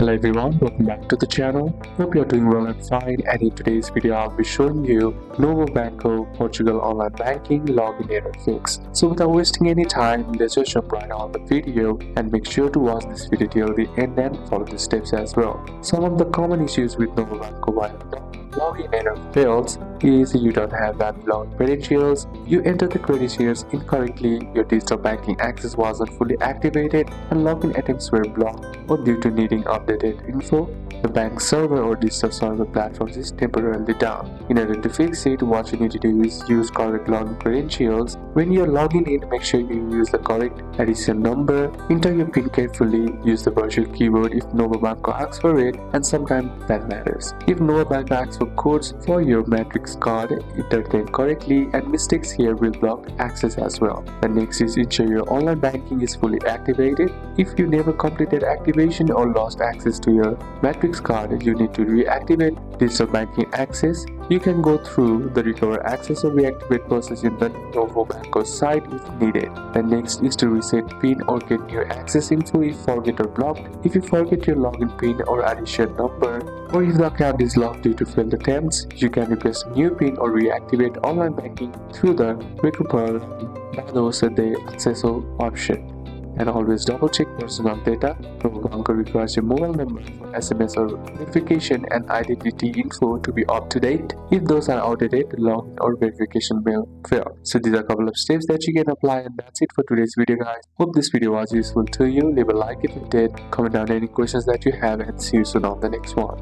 Hello everyone, welcome back to the channel. Hope you're doing well and fine, and in today's video I'll be showing you Novobanco Portugal online banking login error fix. So without wasting any time, let's just jump right on the video and make sure to watch this video till the end and follow the steps as well. Some of the common issues with Novobanco while login error fails is you don't have valid login credentials, you enter the credentials incorrectly, your digital banking access wasn't fully activated, and login attempts were blocked or due to needing updated info, the bank server or digital server platforms is temporarily down. In order to fix it, what you need to do is use correct login credentials. When you're logging in, make sure you use the correct addition number, enter your PIN carefully, use the virtual keyboard if Novobanco asks for it, and sometimes that matters. If Novobanco asks for codes for your matrix card, enter them correctly, and mistakes here will block access as well. The next is ensure your online banking is fully activated. If you never completed activation or lost access to your matrix card, you need to reactivate digital banking access. You can go through the recover access or reactivate process in the Novobanco site if needed. The next is to reset PIN or get new access info if forget or blocked. If you forget your login PIN or addition number, or if the account is locked due to failed attempts, you can request a new PIN or reactivate online banking through the TechPorn access option. And always double check personal data. Novobanco requires your mobile number for SMS or verification and identity info to be up to date. If those are outdated, login or verification will fail. So these are a couple of steps that you can apply, and that's it for today's video, guys. Hope this video was useful to you. Leave a like if it did, comment down any questions that you have, and see you soon on the next one.